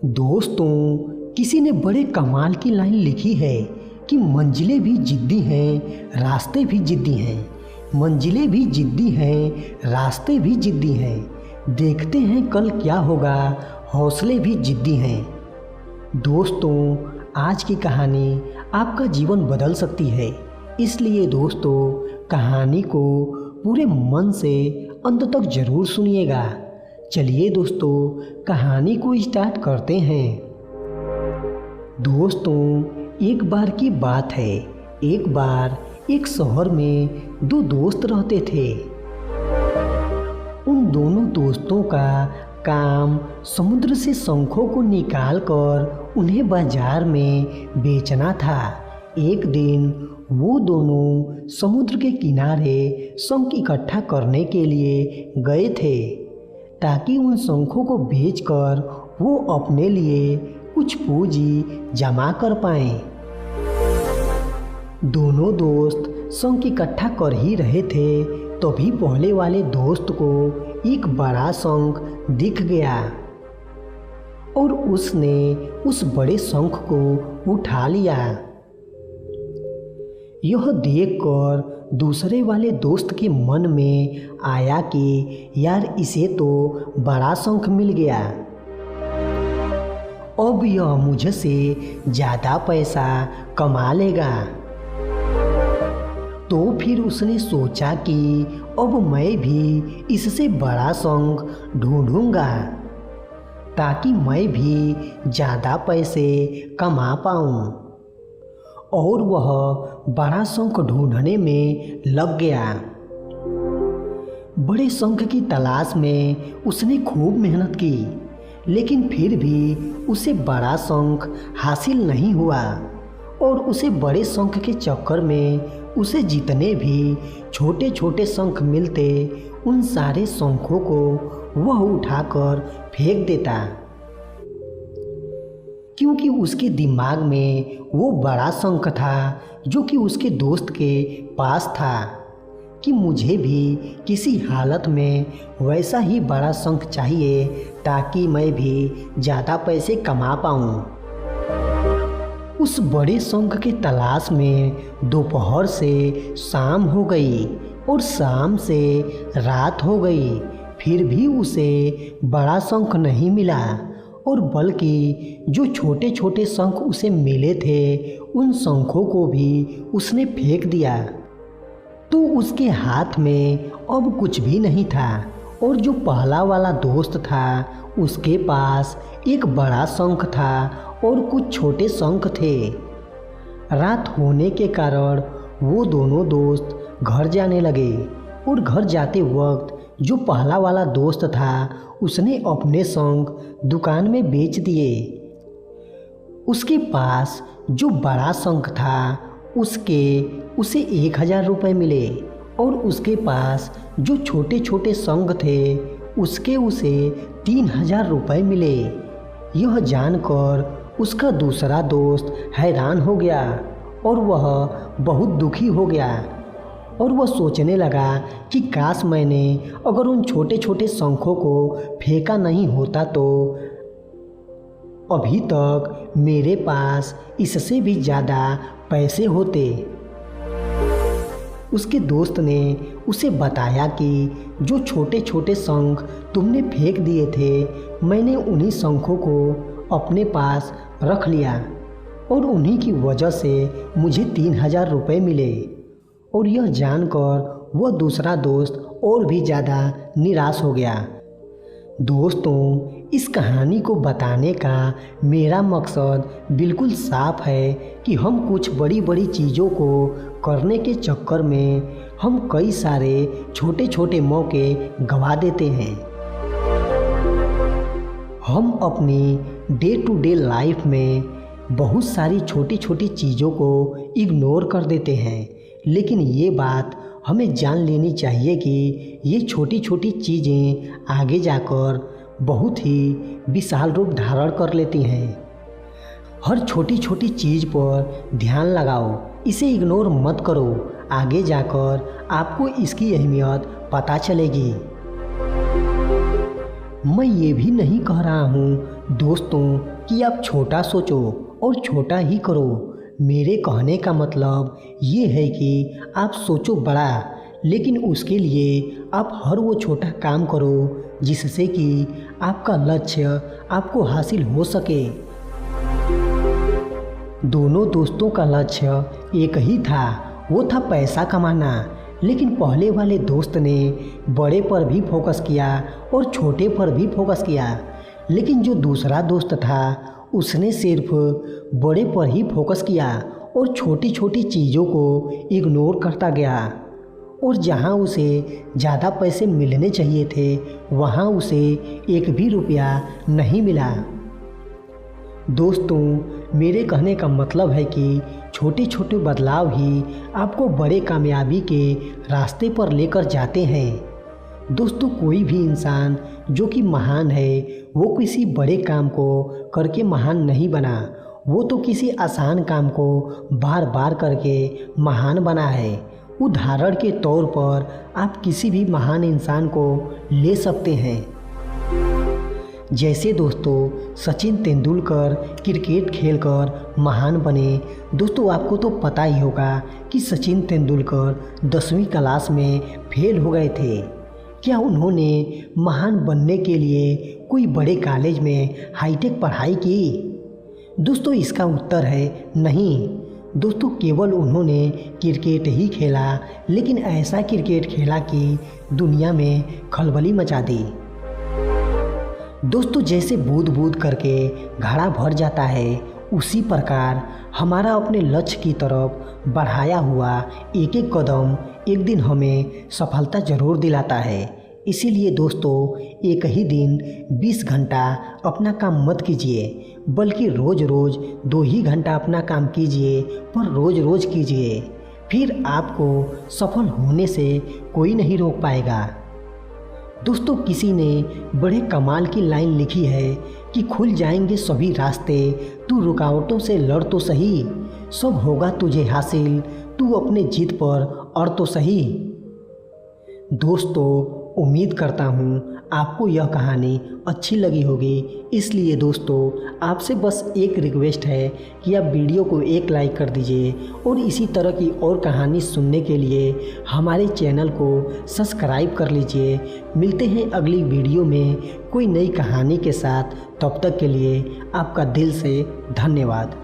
दोस्तों, किसी ने बड़े कमाल की लाइन लिखी है कि मंजिलें भी जिद्दी हैं, रास्ते भी जिद्दी हैं। मंजिलें भी जिद्दी हैं, रास्ते भी जिद्दी हैं। देखते हैं कल क्या होगा, हौसले भी जिद्दी हैं। दोस्तों, आज की कहानी आपका जीवन बदल सकती है। इसलिए दोस्तों, कहानी को पूरे मन से अंत तक ज़रूर सुनिएगा। चलिए दोस्तों, कहानी को स्टार्ट करते हैं। दोस्तों, एक बार की बात है। एक बार एक शहर में दो दोस्त रहते थे। उन दोनों दोस्तों का काम समुद्र से शंखों को निकालकर उन्हें बाजार में बेचना था। एक दिन वो दोनों समुद्र के किनारे शंख इकट्ठा करने के लिए गए थे, ताकि उन शंखों को बेचकर वो अपने लिए कुछ पूंजी जमा कर पाएं। दोनों दोस्त शंख इकट्ठा कर ही रहे थे, तभी पहले वाले दोस्त को एक बड़ा शंख दिख गया और उसने उस बड़े शंख को उठा लिया। यह देखकर दूसरे वाले दोस्त के मन में आया कि यार, इसे तो बड़ा शंख मिल गया, अब यह मुझसे ज़्यादा पैसा कमा लेगा। तो फिर उसने सोचा कि अब मैं भी इससे बड़ा शंख ढूंढूंगा, ताकि मैं भी ज़्यादा पैसे कमा पाऊँ। और वह बड़ा शंख ढूंढने में लग गया। बड़े शंख की तलाश में उसने खूब मेहनत की, लेकिन फिर भी उसे बड़ा शंख हासिल नहीं हुआ। और उसे बड़े शंख के चक्कर में उसे जितने भी छोटे छोटे शंख मिलते, उन सारे शंखों को वह उठाकर फेंक देता, क्योंकि उसके दिमाग में वो बड़ा शंख था जो कि उसके दोस्त के पास था, कि मुझे भी किसी हालत में वैसा ही बड़ा शंख चाहिए, ताकि मैं भी ज़्यादा पैसे कमा पाऊँ। उस बड़े शंख के तलाश में दोपहर से शाम हो गई और शाम से रात हो गई, फिर भी उसे बड़ा शंख नहीं मिला। और बल्कि जो छोटे छोटे शंख उसे मिले थे, उन शंखों को भी उसने फेंक दिया। तो उसके हाथ में अब कुछ भी नहीं था। और जो पहला वाला दोस्त था, उसके पास एक बड़ा शंख था और कुछ छोटे शंख थे। रात होने के कारण वो दोनों दोस्त घर जाने लगे। और घर जाते वक्त जो पहला वाला दोस्त था, उसने अपने शंख दुकान में बेच दिए। उसके पास जो बड़ा शंख था, उसे 1000 रुपये मिले। और उसके पास जो छोटे छोटे शंख थे, उसे 3000 रुपये मिले। यह जानकर उसका दूसरा दोस्त हैरान हो गया और वह बहुत दुखी हो गया। और वह सोचने लगा कि काश मैंने अगर उन छोटे छोटे शंखों को फेंका नहीं होता, तो अभी तक मेरे पास इससे भी ज़्यादा पैसे होते। उसके दोस्त ने उसे बताया कि जो छोटे छोटे शंख तुमने फेंक दिए थे, मैंने उन्हीं शंखों को अपने पास रख लिया और उन्हीं की वजह से मुझे 3000 रुपये मिले। और यह जानकर वह दूसरा दोस्त और भी ज़्यादा निराश हो गया। दोस्तों, इस कहानी को बताने का मेरा मकसद बिल्कुल साफ है कि हम कुछ बड़ी बड़ी चीज़ों को करने के चक्कर में हम कई सारे छोटे छोटे मौके गंवा देते हैं। हम अपनी डे टू डे लाइफ में बहुत सारी छोटी छोटी चीज़ों को इग्नोर कर देते हैं, लेकिन ये बात हमें जान लेनी चाहिए कि ये छोटी छोटी चीज़ें आगे जाकर बहुत ही विशाल रूप धारण कर लेती हैं। हर छोटी छोटी चीज़ पर ध्यान लगाओ, इसे इग्नोर मत करो। आगे जाकर आपको इसकी अहमियत पता चलेगी। मैं ये भी नहीं कह रहा हूँ दोस्तों कि आप छोटा सोचो और छोटा ही करो। मेरे कहने का मतलब ये है कि आप सोचो बड़ा, लेकिन उसके लिए आप हर वो छोटा काम करो जिससे कि आपका लक्ष्य आपको हासिल हो सके। दोनों दोस्तों का लक्ष्य एक ही था, वो था पैसा कमाना। लेकिन पहले वाले दोस्त ने बड़े पर भी फोकस किया और छोटे पर भी फोकस किया, लेकिन जो दूसरा दोस्त था उसने सिर्फ बड़े पर ही फोकस किया और छोटी छोटी चीज़ों को इग्नोर करता गया। और जहां उसे ज़्यादा पैसे मिलने चाहिए थे वहां उसे एक भी रुपया नहीं मिला। दोस्तों, मेरे कहने का मतलब है कि छोटे छोटे बदलाव ही आपको बड़े कामयाबी के रास्ते पर लेकर जाते हैं। दोस्तों, कोई भी इंसान जो कि महान है वो किसी बड़े काम को करके महान नहीं बना, वो तो किसी आसान काम को बार बार करके महान बना है। उदाहरण के तौर पर आप किसी भी महान इंसान को ले सकते हैं। जैसे दोस्तों सचिन तेंदुलकर क्रिकेट खेलकर महान बने। दोस्तों, आपको तो पता ही होगा कि सचिन तेंदुलकर 10वीं क्लास में फेल हो गए थे। क्या उन्होंने महान बनने के लिए कोई बड़े कॉलेज में हाईटेक पढ़ाई की? दोस्तों, इसका उत्तर है नहीं। दोस्तों, केवल उन्होंने क्रिकेट ही खेला, लेकिन ऐसा क्रिकेट खेला कि दुनिया में खलबली मचा दी। दोस्तों, जैसे बूंद बूंद करके घड़ा भर जाता है, उसी प्रकार हमारा अपने लक्ष्य की तरफ बढ़ाया हुआ एक एक कदम एक दिन हमें सफलता जरूर दिलाता है। इसीलिए दोस्तों, एक ही दिन 20 घंटा अपना काम मत कीजिए, बल्कि रोज़ रोज़ 2 ही घंटा अपना काम कीजिए, पर रोज़ रोज़ कीजिए। फिर आपको सफल होने से कोई नहीं रोक पाएगा। दोस्तों, किसी ने बड़े कमाल की लाइन लिखी है कि खुल जाएंगे सभी रास्ते, तू रुकावटों से लड़ तो सही, सब होगा तुझे हासिल, तू अपने जिद पर अड़ तो सही। दोस्तों, उम्मीद करता हूँ आपको यह कहानी अच्छी लगी होगी। इसलिए दोस्तों, आपसे बस एक रिक्वेस्ट है कि आप वीडियो को एक लाइक कर दीजिए और इसी तरह की और कहानी सुनने के लिए हमारे चैनल को सब्सक्राइब कर लीजिए। मिलते हैं अगली वीडियो में कोई नई कहानी के साथ। तब तक के लिए आपका दिल से धन्यवाद।